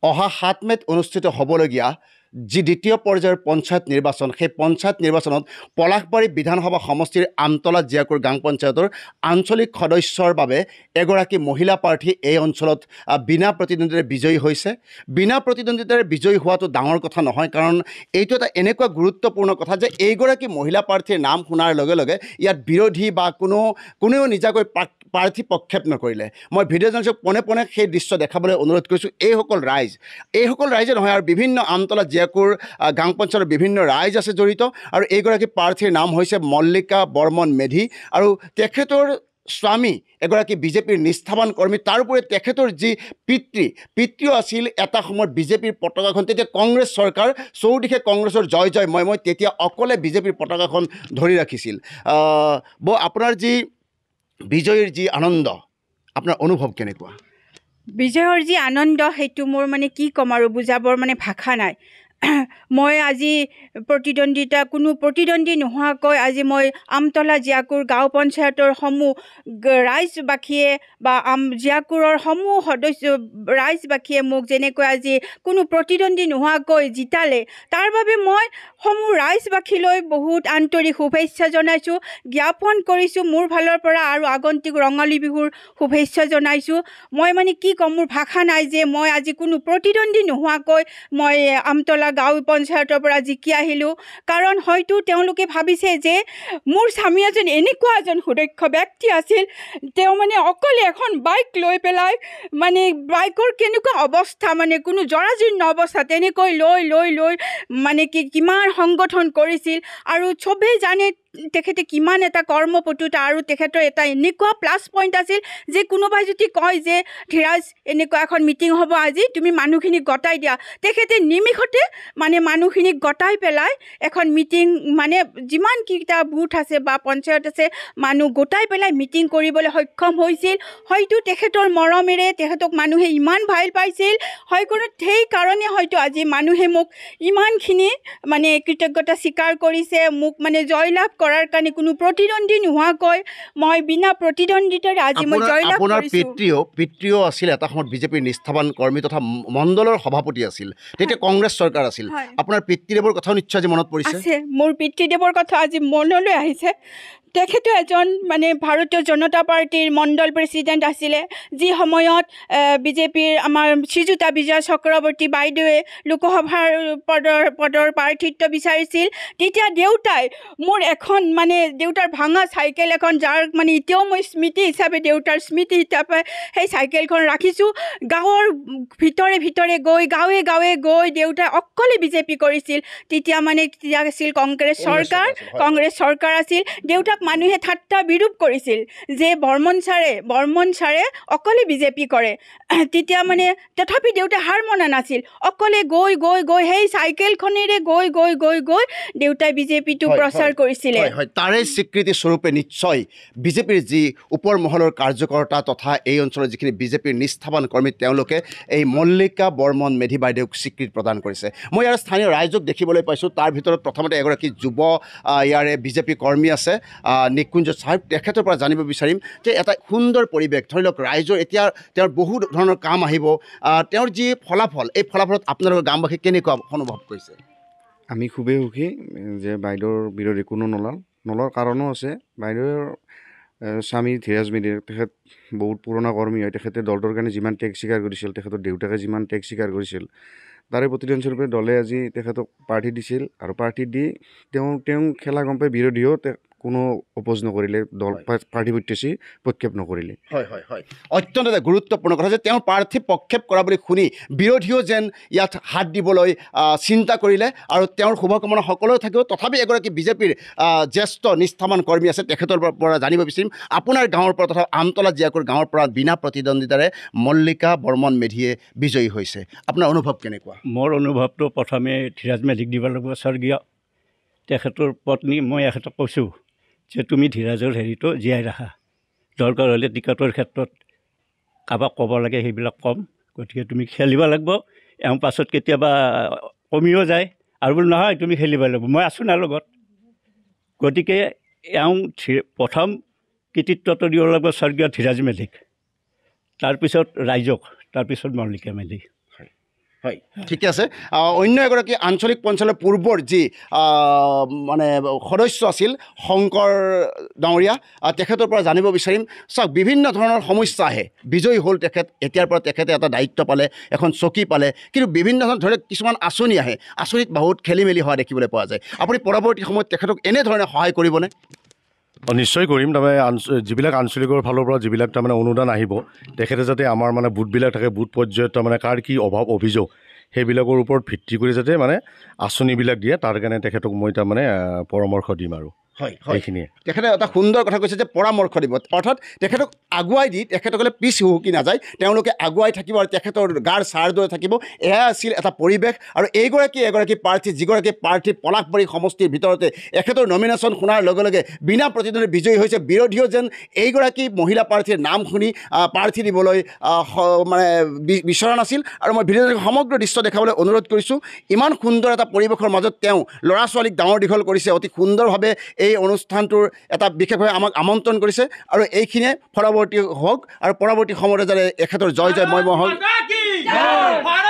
অহা 7 মেত অনুষ্ঠিত হ'বলগীয়া যি দ্বিতীয় পৰ্যায়ৰ পঞ্চায়ত নিৰ্বাচন, সেই পঞ্চায়ত নিৰ্বাচনত পলাশবাৰী বিধানসভা সমষ্টিৰ আমতলা জিয়াকুৰ গাঁও পঞ্চায়তৰ আঞ্চলিক সদস্যৰ বাবে এগৰাকী মহিলা প্ৰাৰ্থী এই অঞ্চলত বিনা প্ৰতিদ্বন্দ্বিতাৰে বিজয়ী হৈছে। বিনা প্ৰতিদ্বন্দ্বিতাৰে বিজয়ী হোৱাটো ডাঙৰ কথা নহয়, কাৰণ এইটো এটা এনেকুৱা গুৰুত্বপূৰ্ণ কথা যে এইগৰাকী মহিলা প্ৰাৰ্থীৰ নাম শুনাৰ লগে লগে ইয়াত বিৰোধী বা কোনেও নিজাকৈ প্ৰাৰ্থী প্ৰক্ষেপ নকৰিলে। মই ভিডিঅ' জাৰ্নেলিষ্টক পোনে পোনে সেই দৃশ্য দেখাবলৈ অনুৰোধ কৰিছোঁ। এইসকল ৰাইজে নহয় আৰু বিভিন্ন আমতলা জিয়াকুৰ গাঁও পঞ্চায়তৰ বিভিন্ন ৰাইজ আছে জড়িত, আৰু এইগৰাকী প্ৰাৰ্থীৰ নাম হৈছে মল্লিকা বৰ্মন মেধি, আৰু তেখেতৰ স্বামী এগৰাকী বিজেপিৰ নিষ্ঠাৱান কৰ্মী। তাৰোপৰি তেখেতৰ যি পিতৃও আছিল এটা সময়ত বিজেপিৰ পতাকাখন, তেতিয়া কংগ্ৰেছ চৰকাৰ, চৌদিশে কংগ্ৰেছৰ জয় জয় মই তেতিয়া অকলে বিজেপিৰ পতাকাখন ধৰি ৰাখিছিল। আপোনাৰ যি বিজয়ীৰ যি আনন্দ, আপোনাৰ অনুভৱ কেনেকুৱা? বিজয়ৰ যি আনন্দ সেইটো মোৰ মানে কি ক'ম আৰু, বুজাবৰ মানে ভাষা নাই। মই আজি কোনো প্ৰতিদ্বন্দ্বী নোহোৱাকৈ আজি মই আমতলা জিয়াকুৰ গাঁও পঞ্চায়তৰ সমূহ ৰাইজবাসীয়ে বা জিয়াকুৰৰ সমূহ ৰাইজবাসীয়ে মোক যেনেকৈ আজি কোনো প্ৰতিদ্বন্দ্বী নোহোৱাকৈ জিতালে, তাৰ বাবে মই সমূহ ৰাইজবাসীলৈ বহুত আন্তৰিক শুভেচ্ছা জনাইছোঁ, জ্ঞাপন কৰিছোঁ মোৰ ফালৰ পৰা, আৰু আগন্তুক ৰঙালী বিহুৰ শুভেচ্ছা জনাইছোঁ। মই মানে কি ক'ম, মোৰ ভাষা নাই যে মই আজি কোনো প্ৰতিদ্বন্দ্বী নোহোৱাকৈ মই আমতলা গাঁও পঞ্চায়তৰ পৰা জিকি আহিলোঁ। কাৰণ হয়তো তেওঁলোকে ভাবিছে যে মোৰ স্বামী এজন এনেকুৱা এজন সুদক্ষ ব্যক্তি আছিল, তেওঁ মানে অকলে এখন বাইক লৈ পেলাই, মানে বাইকৰ কেনেকুৱা অৱস্থা, মানে কোনো জৰাজীৰ্ণ অৱস্থা, তেনেকৈ লৈ মানে কিমান সংগঠন কৰিছিল। আৰু চবেই জানে তেখেতে কিমান এটা কৰ্মপটুতা, আৰু তেখেতৰ এটা এনেকুৱা প্লাছ পইণ্ট আছিল যে কোনোবাই যদি কয় যে ধীৰাজ এনেকুৱা এখন মিটিং হ'ব আজি, তুমি মানুহখিনিক গতাই দিয়া, তেখেতে নিমিষতে মানে মানুহখিনিক গতাই পেলাই এখন মিটিং, মানে যিমানকেইটা বুথ আছে বা পঞ্চায়ত আছে মানুহ গোটাই পেলাই মিটিং কৰিবলৈ সক্ষম হৈছিল। হয়তো তেখেতৰ মৰমেৰে তেখেতক মানুহে ইমান ভাল পাইছিল, হয়তো সেইকাৰণে হয়তো আজি মানুহে মোক ইমানখিনি মানে কৃতজ্ঞতা স্বীকাৰ কৰিছে। মোক মানে জয়লাভ কৰাৰ কাৰণে কোনো প্ৰতিদ্বন্দ্বী নোহোৱাকৈ মই বিনা প্ৰতিদ্বন্দ্বিতাৰে আজি মই জয়লাভ কৰিছোঁ। আপোনাৰ পিতৃও আছিল এটা সময়ত বিজেপিৰ নিষ্ঠাৱান কৰ্মী তথা মণ্ডলৰ সভাপতি আছিল, তেতিয়া কংগ্ৰেছ চৰকাৰ আছিল। আপোনাৰ পিতৃদেৱৰ কথাও নিশ্চয় আজি মনত পৰিছে? মোৰ পিতৃদেৱৰ কথা আজি মনলৈ আহিছে। তেখেতে এজন মানে ভাৰতীয় জনতা পাৰ্টীৰ মণ্ডল প্ৰেছিডেণ্ট আছিলে, যি সময়ত বিজেপিৰ আমাৰ শ্ৰীযুতা বিজয়া চক্ৰৱৰ্তী বাইদেৱে লোকসভাৰ পদৰ প্ৰাৰ্থিত্ব বিচাৰিছিল। তেতিয়া দেউতাই মোৰ এখন মানে দেউতাৰ ভাঙা চাইকেল এখন, যাৰ মানে এতিয়াও মই স্মৃতি হিচাপে, দেউতাৰ স্মৃতি হিচাপে সেই চাইকেলখন ৰাখিছোঁ। গাঁৱৰ ভিতৰে গৈ গাঁৱে গৈ দেউতাই অকলে বিজেপি কৰিছিল। তেতিয়া আছিল কংগ্ৰেছ চৰকাৰ আছিল। দেউতাক মানুহে ঠাট্টা বিৰূপ কৰিছিল যে বৰ্মন ছাৰে অকলে বিজেপি কৰে। তেতিয়া মানে তথাপি দেউতাই হাৰ মনা নাছিল, অকলে গৈ সেই চাইকেলখনেৰে গৈ দেউতাই বিজেপিটো প্ৰচাৰ কৰিছিলে। তাৰে স্বীকৃতি স্বৰূপে নিশ্চয় বিজেপিৰ যি ওপৰ মহলৰ কাৰ্যকৰ্তা তথা এই অঞ্চলৰ যিখিনি বিজেপিৰ নিষ্ঠাৱান কৰ্মী, তেওঁলোকে এই মল্লিকা বৰ্মন মেধি বাইদেউক স্বীকৃতি প্ৰদান কৰিছে। মই ইয়াৰ স্থানীয় ৰাইজক দেখিবলৈ পাইছোঁ। তাৰ ভিতৰত প্ৰথমতে এগৰাকী যুৱ ইয়াৰে বিজেপি কৰ্মী আছে, নিকুঞ্জ চাহেব, তেখেতৰ পৰা জানিব বিচাৰিম যে এটা সুন্দৰ পৰিৱেশ, ধৰি লওক ৰাইজৰ এতিয়া তেওঁৰ বহু ধৰণৰ কাম আহিব, তেওঁৰ যি ফলাফল, এই ফলাফলত আপোনালোকৰ গাঁওবাসী কেনেকুৱা অনুভৱ কৰিছে? আমি খুবেই সুখী যে বাইদেউৰ বিৰোধী কোনো নলৰ কাৰণো আছে। বাইদেউৰ স্বামী ধীৰাজ মেধি, তেখেত বহুত পুৰণা কৰ্মী হয়। তেখেতে দলটোৰ কাৰণে যিমান ত্যাগ স্বীকাৰ কৰিছিল, তেখেতৰ দেউতাকে যিমান ত্যাগ স্বীকাৰ কৰিছিল, তাৰে প্ৰতিদান স্বৰূপে দলে আজি তেখেতক প্ৰাৰ্থী দিছিল। আৰু প্ৰাৰ্থী দি তেওঁ খেলা গম পাই বিৰোধীও কোনো অপোজ নকৰিলে, দল প্ৰাৰ্থী প্ৰক্ষেপ নকৰিলে। হয় অত্যন্ত এটা গুৰুত্বপূৰ্ণ কথা যে তেওঁ প্ৰাৰ্থী প্ৰক্ষেপ কৰা বুলি শুনি বিৰোধীও যেন ইয়াত হাত দিবলৈ চিন্তা কৰিলে, আৰু তেওঁৰ শুভকামনা সকলো থাকিব। তথাপি এগৰাকী বিজেপিৰ জ্যেষ্ঠ নিষ্ঠাৱান কৰ্মী আছে, তেখেতৰ পৰা জানিব বিচাৰিম আপোনাৰ গাঁৱৰ পৰা তথা আমতলা জিয়াকুৰ গাঁৱৰ পৰা বিনা প্ৰতিদ্বন্দ্বিতাৰে মল্লিকা বৰ্মন মেধিয়ে বিজয়ী হৈছে। আপোনাৰ অনুভৱ কেনেকুৱা? মোৰ অনুভৱটো প্ৰথমে ধীৰাজ মেধিক দিব লাগিব, স্বৰ্গীয় তেখেতৰ পত্নী। মই এখেতক কৈছোঁ যে তুমি ধীৰাজৰ হেৰিটো জীয়াই ৰাখা, দৰকাৰ হ'লে টিকটৰ ক্ষেত্ৰত কাৰোবাক ক'ব লাগে সেইবিলাক ক'ম, গতিকে তুমি খেলিব লাগিব। এওঁ পাছত কেতিয়াবা কমিও যায় আৰু বোলো নহয় তুমি খেলিব লাগিব, মই আছোঁ না লগত। গতিকে এওঁ প্ৰথম কৃতিত্বটো দিব লাগিব স্বৰ্গীয় ধীৰাজ মেধিক, তাৰপিছত ৰাইজক, তাৰপিছত মল্লিকা মেধি। হয় ঠিকে আছে অন্য এগৰাকী আঞ্চলিক পঞ্চায়তৰ পূৰ্বৰ যি মানে সদস্য আছিল শংকৰ ডাঙৰীয়া তেখেতৰ পৰা জানিব বিচাৰিম চাওক বিভিন্ন ধৰণৰ সমস্যা আহে বিজয়ী হ'ল তেখেত এতিয়াৰ পৰা তেখেতে এটা দায়িত্ব পালে এখন চকী পালে কিন্তু বিভিন্ন ধৰণৰ ধৰক কিছুমান আঁচনি আহে আঁচনিত বহুত খেলি মেলি হোৱা দেখিবলৈ পোৱা যায় আপুনি পৰৱৰ্তী সময়ত তেখেতক এনেধৰণে সহায় কৰিবনে নিশ্চয় কৰিম তাৰমানে যিবিলাক আঞ্চলিকৰ ফালৰ পৰা যিবিলাক তাৰমানে অনুদান আহিব তেখেতে যাতে আমাৰ মানে বুথবিলাক থাকে বুথ পৰ্যায়ত তাৰমানে কাৰ কি অভাৱ অভিযোগ সেইবিলাকৰ ওপৰত ভিত্তি কৰি যাতে মানে আঁচনিবিলাক দিয়ে তাৰ কাৰণে তেখেতক মই তাৰমানে পৰামৰ্শ দিম আৰু হয় সেইখিনিয়ে তেখেতে এটা সুন্দৰ কথা কৈছে যে পৰামৰ্শ দিব অৰ্থাৎ তেখেতক আগুৱাই দি তেখেতসকলে পিছ হুহুকি নাযায় তেওঁলোকে আগুৱাই থাকিব আৰু তেখেতৰ গাৰ ছাৰ দৰে থাকিব এয়া আছিল এটা পৰিৱেশ আৰু এগৰাকী প্ৰাৰ্থী যিগৰাকী প্ৰাৰ্থী পলাশবাৰী সমষ্টিৰ ভিতৰতে এখেতৰ নমিনেশ্যন শুনাৰ লগে লগে বিনা প্ৰতিদ্বন্দ্বী বিজয়ী হৈছে বিৰোধীও যেন এইগৰাকী মহিলা প্ৰাৰ্থীৰ নাম শুনি প্ৰাৰ্থী দিবলৈ মানে বিচৰা নাছিল আৰু মই ভিডিঅ'ৰ সমগ্ৰ দৃশ্য দেখাবলৈ অনুৰোধ কৰিছোঁ ইমান সুন্দৰ এটা পৰিৱেশৰ মাজত তেওঁ ল'ৰা ছোৱালীক ডাঙৰ দীঘল কৰিছে অতি সুন্দৰভাৱে এই অনুষ্ঠানটোৰ এটা বিশেষভাৱে আমাক আমন্ত্ৰণ কৰিছে আৰু এইখিনিয়ে পৰৱৰ্তী হওক আৰু পৰৱৰ্তী সময়ত যাতে এখেতৰ জয় জয় ময় হওক